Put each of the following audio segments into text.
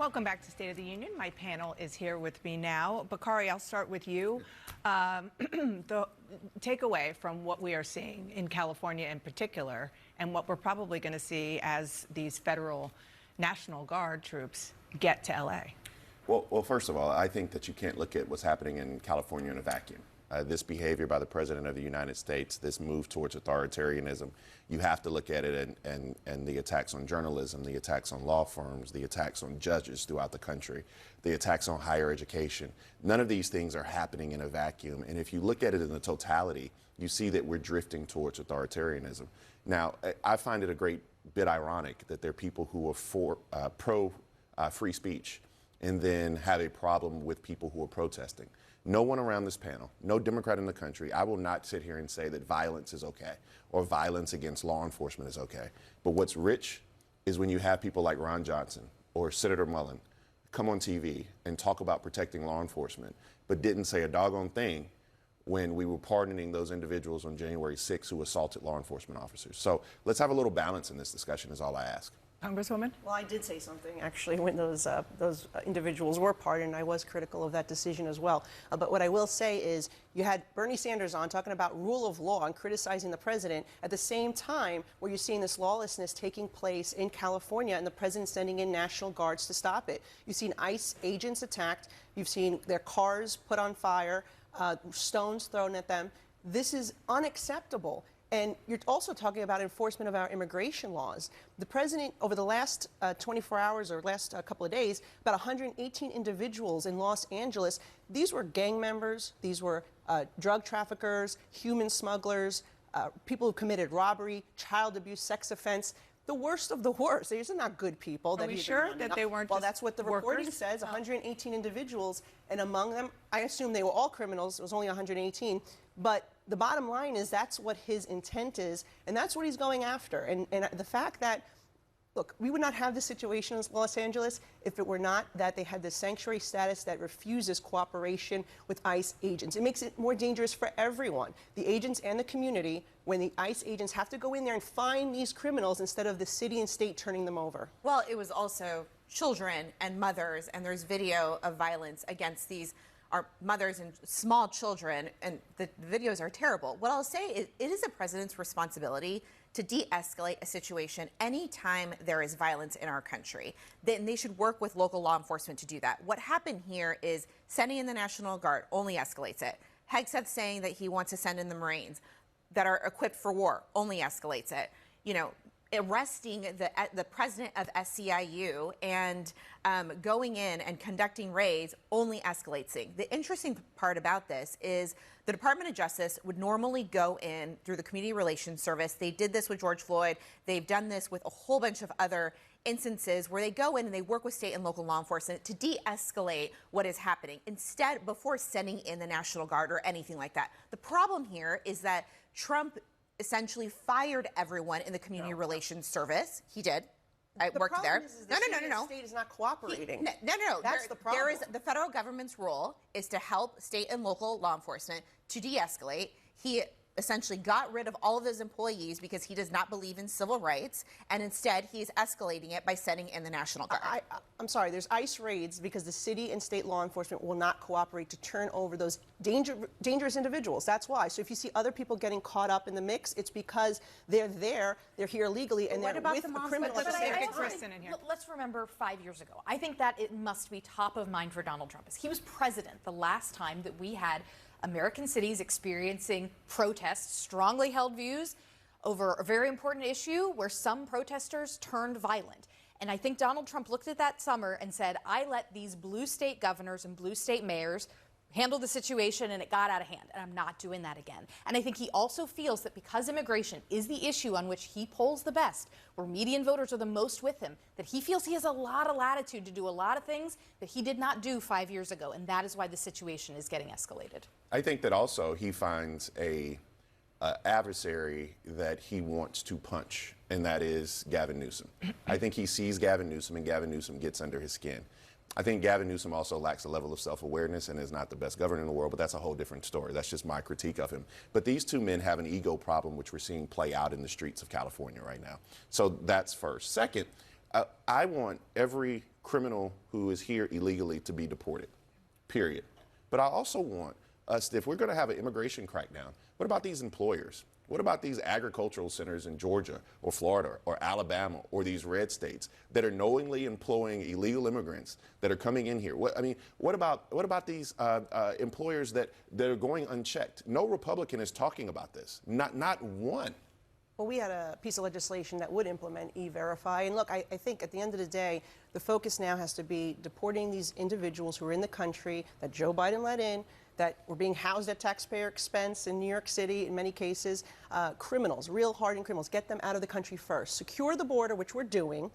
Welcome back to State of the Union. My panel is here with me now. Bakari, I'll start with you. The takeaway from what we are seeing in California in particular, and what we're probably going to see as these federal National Guard troops get to L.A. Well, first of all, I think that you can't look at what's happening in California in a vacuum. This behavior by the President of the United States, this move towards authoritarianism, you have to look at it and the attacks on journalism, the attacks on law firms, the attacks on judges throughout the country, the attacks on higher education. None of these things are happening in a vacuum. And if you look at it in the totality, you see that we're drifting towards authoritarianism. Now, I find it a great bit ironic that there are people who are for pro-free speech and then have a problem with people who are protesting. No one around this panel, no Democrat in the country, I will not sit here and say that violence is okay or violence against law enforcement is okay. But what's rich is when you have people like Ron Johnson or Senator Mullen come on TV and talk about protecting law enforcement, but didn't say a doggone thing when we were pardoning those individuals on January 6th who assaulted law enforcement officers. So let's have a little balance in this discussion is all I ask. Congresswoman? Well, I did say something, actually, when those individuals were pardoned. I was critical of that decision as well. But what I will say is you had Bernie Sanders on talking about rule of law and criticizing the president at the same time where you're seeing this lawlessness taking place in California and the president sending in National Guards to stop it. You've seen ICE agents attacked. You've seen their cars put on fire, stones thrown at them. This is unacceptable. And you're also talking about enforcement of our immigration laws. The president, over the last 24 hours or last couple of days, about 118 individuals in Los Angeles, these were gang members, these were drug traffickers, human smugglers, people who committed robbery, child abuse, sex offense. The worst of the worst. These are not good people. Are we sure that they weren't? Well, that's what the reporting workers? says, 118 individuals, and among them, I assume they were all criminals. It was only 118. But the bottom line is that's what his intent is, and that's what he's going after. And the fact that, look, we would not have this situation in Los Angeles if it were not that they had this sanctuary status that refuses cooperation with ICE agents. It makes it more dangerous for everyone, the agents and the community, when the ICE agents have to go in there and find these criminals instead of the city and state turning them over. Well, it was also children and mothers, and there's video of violence against these are mothers and small children, and the videos are terrible. What I'll say is it is the president's responsibility to de-escalate a situation anytime there is violence in our country. Then they should work with local law enforcement to do that. What happened here is sending in the National Guard only escalates it. Hegseth saying that he wants to send in the Marines that are equipped for war only escalates it. You know, arresting the president of SCIU and going in and conducting raids only escalates things. The interesting part about this is the Department of Justice would normally go in through the Community Relations Service. They did this with George Floyd. They've done this with a whole bunch of other instances where they go in and they work with state and local law enforcement to de-escalate what is happening instead before sending in the National Guard or anything like that. The problem here is that Trump essentially fired everyone in the Community Relations Service. He did. I worked there. The state is not cooperating. No. That's the problem. There is the federal government's role is to help state and local law enforcement to de-escalate. He essentially got rid of all of his employees because he does not believe in civil rights, and instead he's escalating it by sending in the National Guard. I'm sorry, there's ICE raids because the city and state law enforcement will not cooperate to turn over those dangerous individuals. That's why. So if you see other people getting caught up in the mix, it's because they're here illegally, and they're with a criminal at the same time. Let's remember 5 years ago. I think that it must be top of mind for Donald Trump. As he was president the last time that we had American cities experiencing protests, strongly held views over a very important issue where some protesters turned violent. And I think Donald Trump looked at that summer and said, I let these blue state governors and blue state mayors handle the situation and it got out of hand, and I'm not doing that again. And I think he also feels that because immigration is the issue on which he polls the best, where median voters are the most with him, that he feels he has a lot of latitude to do a lot of things that he did not do 5 years ago, and that is why the situation is getting escalated. I think that also he finds a adversary that he wants to punch, and that is Gavin Newsom. I think he sees Gavin Newsom, and Gavin Newsom gets under his skin. I think Gavin Newsom also lacks a level of self-awareness and is not the best governor in the world, but that's a whole different story. That's just my critique of him. But these two men have an ego problem, which we're seeing play out in the streets of California right now. So that's first. Second, I want every criminal who is here illegally to be deported, period. But I also want us, if we're going to have an immigration crackdown, what about these employers? What about these agricultural centers in Georgia or Florida or Alabama or these red states that are knowingly employing illegal immigrants that are coming in here? What about these employers that are going unchecked? No Republican is talking about this. Not one. Well, we had a piece of legislation that would implement E-Verify. And look, I think at the end of the day, the focus now has to be deporting these individuals who are in the country that Joe Biden let in, that were being housed at taxpayer expense in New York City in many cases, criminals, real hardened criminals, get them out of the country first. Secure the border, which we're doing,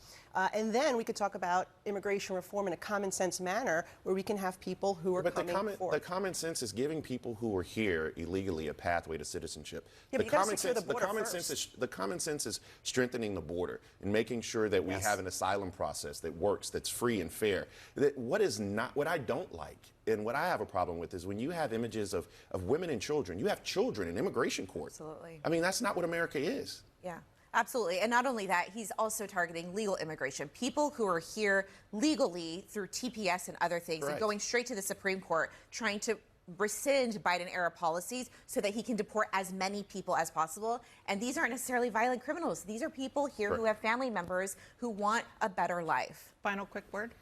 and then we could talk about immigration reform in a common sense manner where we can have people who are coming forward. The common sense is giving people who are here illegally a pathway to citizenship. Yeah, the common sense is strengthening the border and making sure that we have an asylum process that works, that's free and fair. What I don't like and what I have a problem with is when you have images of women and children. You have children in immigration court. Absolutely. I mean, that's not what America is. Yeah, absolutely. And not only that, he's also targeting legal immigration, people who are here legally through TPS and other things, and going straight to the Supreme Court, trying to rescind Biden-era policies so that he can deport as many people as possible. And these aren't necessarily violent criminals. These are people here who have family members who want a better life. Final quick word.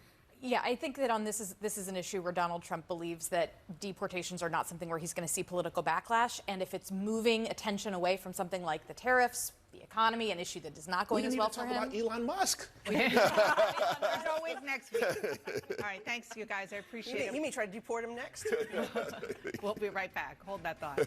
Yeah, I think that this is an issue where Donald Trump believes that deportations are not something where he's going to see political backlash, and if it's moving attention away from something like the tariffs, the economy, an issue that is not going as well for him. About Elon Musk. There's always next week. All right, thanks, you guys. I appreciate it. You may try to deport him next. We'll be right back. Hold that thought.